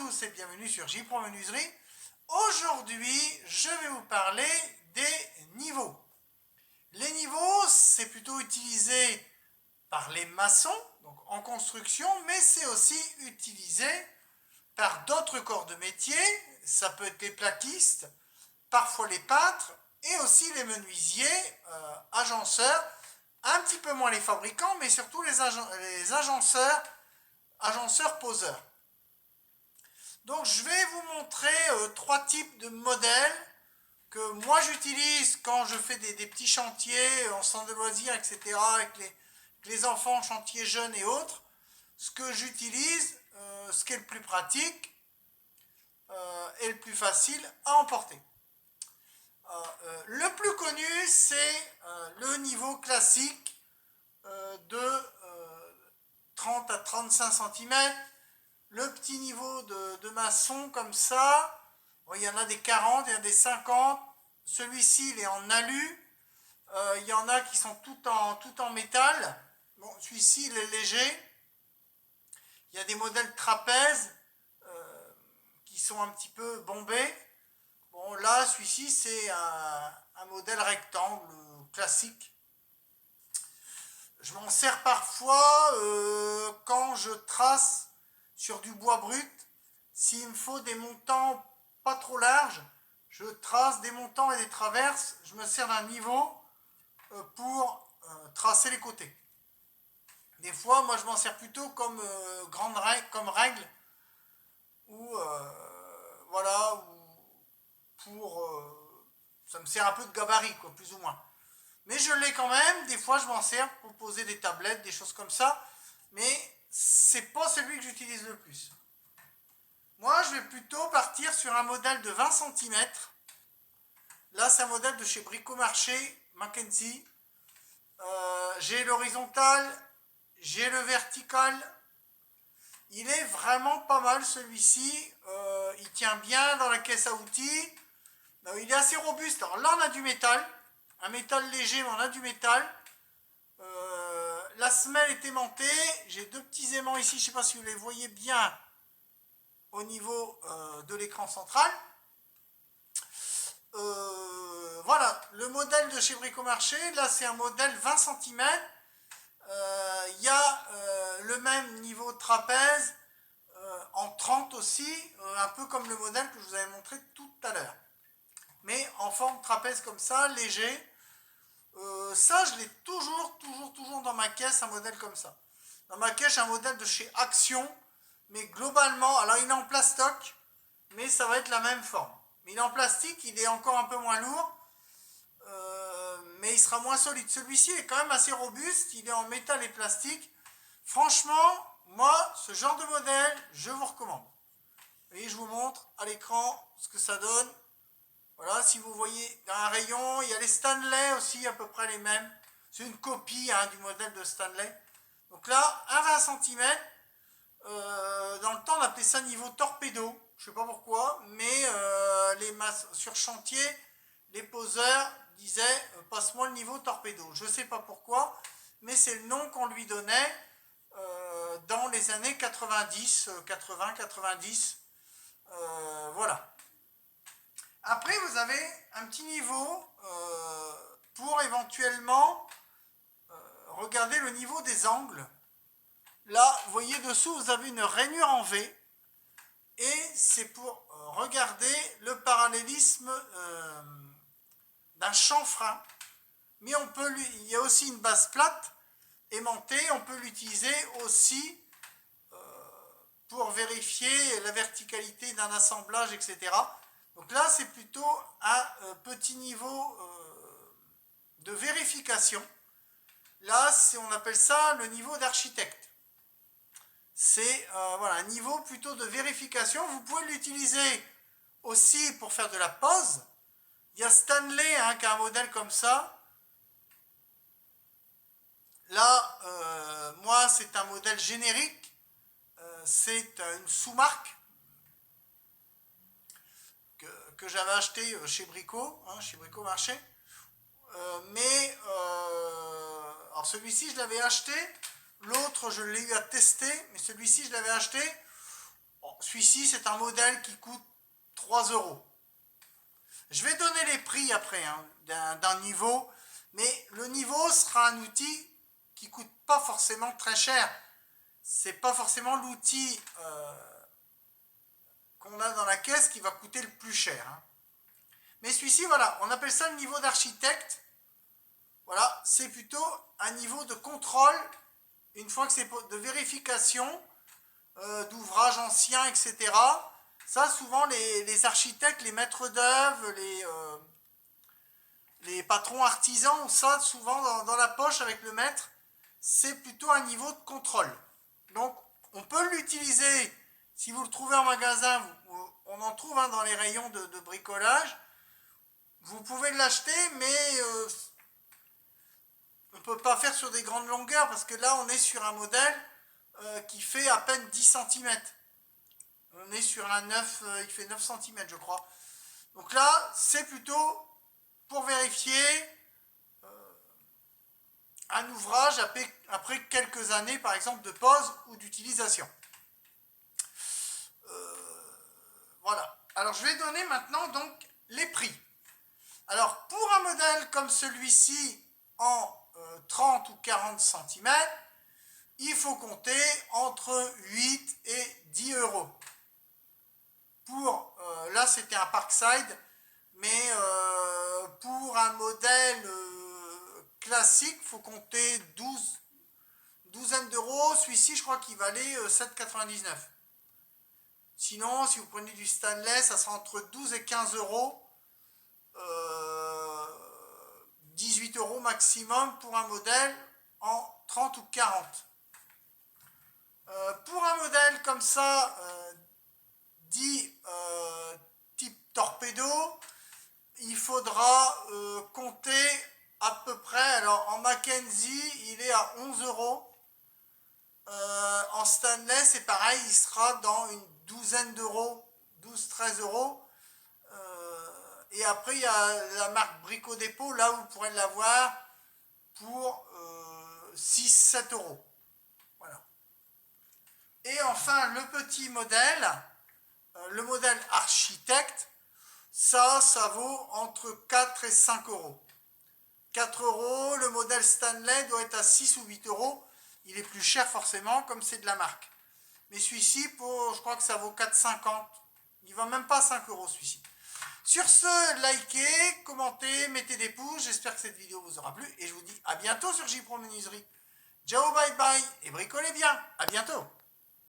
tous et bienvenue sur J-Pro Menuiserie. Aujourd'hui, je vais vous parler des niveaux. Les niveaux, c'est plutôt utilisé par les maçons, donc en construction, mais c'est aussi utilisé par d'autres corps de métier. Ça peut être les plaquistes, parfois les peintres et aussi les menuisiers, agenceurs, un petit peu moins les fabricants, mais surtout les agenceurs poseurs. Donc je vais vous montrer trois types de modèles que moi j'utilise quand je fais des petits chantiers en centre de loisirs, etc., avec les enfants, chantiers jeunes et autres. Ce que j'utilise, ce qui est le plus pratique et le plus facile à emporter. Le plus connu, c'est le niveau classique de 30 à 35 cm. Le petit niveau de maçon comme ça, bon, il y en a des 40, il y en a des 50. Celui-ci, il est en alu. Il y en a qui sont tout en métal. Bon, celui-ci, il est léger. Il y a des modèles trapèzes qui sont un petit peu bombés. Bon, là, celui-ci, c'est un modèle rectangle classique. Je m'en sers parfois quand je trace sur du bois brut. S'il me faut des montants pas trop larges, je trace des montants et des traverses. Je me sers d'un niveau pour tracer les côtés. Des fois, moi, je m'en sers plutôt comme comme règle, ou voilà, ça me sert un peu de gabarit, quoi, plus ou moins. Mais je l'ai quand même. Des fois, je m'en sers pour poser des tablettes, des choses comme ça. Mais c'est pas celui que j'utilise le plus. Moi, je vais plutôt partir sur un modèle de 20 cm. Là, c'est un modèle de chez Bricomarché, Mackenzie. J'ai l'horizontal, j'ai le vertical. Il est vraiment pas mal celui-ci. Il tient bien dans la caisse à outils. Il est assez robuste. Alors là, on a du métal. Un métal léger, mais on a du métal. La semelle est aimantée. J'ai deux petits aimants ici. Je ne sais pas si vous les voyez bien au niveau de l'écran central. Voilà, le modèle de chez Bricomarché. Là, c'est un modèle 20 cm. Il y a le même niveau de trapèze en 30 aussi, un peu comme le modèle que je vous avais montré tout à l'heure. Mais en forme trapèze comme ça, léger. Ça, je l'ai toujours dans ma caisse, un modèle comme ça. Dans ma caisse, j'ai un modèle de chez Action, mais globalement, alors il est en plastoc, mais ça va être la même forme. Mais il est en plastique, il est encore un peu moins lourd, mais il sera moins solide. Celui-ci est quand même assez robuste, il est en métal et plastique. Franchement, moi, ce genre de modèle, je vous recommande. Et je vous montre à l'écran ce que ça donne. Voilà, si vous voyez dans un rayon, il y a les Stanley aussi, à peu près les mêmes. C'est une copie du modèle de Stanley. Donc là, un 20 cm. Dans le temps, on appelait ça niveau torpedo. Je ne sais pas pourquoi, mais sur chantier, les poseurs disaient passe-moi le niveau torpedo. Je ne sais pas pourquoi, mais c'est le nom qu'on lui donnait dans les années 90, 80, 90. Voilà. Après, vous avez un petit niveau pour éventuellement regarder le niveau des angles. Là, vous voyez dessous, vous avez une rainure en V. Et c'est pour regarder le parallélisme d'un chanfrein. Mais il y a aussi une base plate aimantée. On peut l'utiliser aussi pour vérifier la verticalité d'un assemblage, etc. Donc là, c'est plutôt un petit niveau de vérification. Là, on appelle ça le niveau d'architecte. C'est voilà, un niveau plutôt de vérification. Vous pouvez l'utiliser aussi pour faire de la pose. Il y a Stanley qui a un modèle comme ça. Là, moi, c'est un modèle générique. C'est une sous-marque que j'avais acheté chez Brico, chez Bricomarché. Alors celui-ci, je l'avais acheté. L'autre, je l'ai eu à tester, mais celui-ci, je l'avais acheté. Bon, celui-ci, c'est un modèle qui coûte 3 euros. Je vais donner les prix après hein, d'un niveau, mais le niveau sera un outil qui ne coûte pas forcément très cher. C'est pas forcément l'outil qu'on a dans la caisse qui va coûter le plus cher. Hein. Mais celui-ci, voilà, on appelle ça le niveau d'architecte. Voilà, c'est plutôt un niveau de contrôle, une fois que c'est de vérification d'ouvrages anciens, etc. Ça, souvent, les architectes, les maîtres d'œuvre, les patrons artisans ont ça souvent dans la poche avec le maître. C'est plutôt un niveau de contrôle. Donc, on peut l'utiliser, si vous le trouvez en magasin, on en trouve hein, dans les rayons de bricolage. Vous pouvez l'acheter, mais on ne peut pas faire sur des grandes longueurs, parce que là, on est sur un modèle qui fait à peine 10 cm. On est sur un 9, il fait 9 cm, je crois. Donc là, c'est plutôt pour vérifier un ouvrage après quelques années, par exemple, de pause ou d'utilisation. Voilà. Alors, je vais donner maintenant donc les prix. Alors, pour un modèle comme celui-ci en 30 ou 40 cm, il faut compter entre 8 et 10 euros. Pour, là, c'était un Parkside, mais pour un modèle classique, il faut compter 12 d'euros. Celui-ci, je crois qu'il valait 7,99. Sinon, si vous prenez du stainless, ça sera entre 12 et 15 euros. 18 euros maximum pour un modèle en 30 ou 40. Pour un modèle comme ça, dit type torpedo, il faudra compter à peu près, alors en Mackenzie, il est à 11 euros. En stainless, c'est pareil, il sera dans une douzaine d'euros, 12-13 euros. Et après, il y a la marque Brico Dépôt, là où vous pourrez l'avoir pour 6-7 euros. Voilà. Et enfin, le petit modèle, le modèle architecte, ça vaut entre 4 et 5 euros. 4 euros, le modèle Stanley doit être à 6 ou 8 euros. Il est plus cher forcément, comme c'est de la marque. Mais celui-ci, je crois que ça vaut 4,50. Il ne va même pas à 5 euros celui-ci. Sur ce, likez, commentez, mettez des pouces. J'espère que cette vidéo vous aura plu. Et je vous dis à bientôt sur J-Pro Menuiserie. Ciao, bye bye et bricolez bien. À bientôt.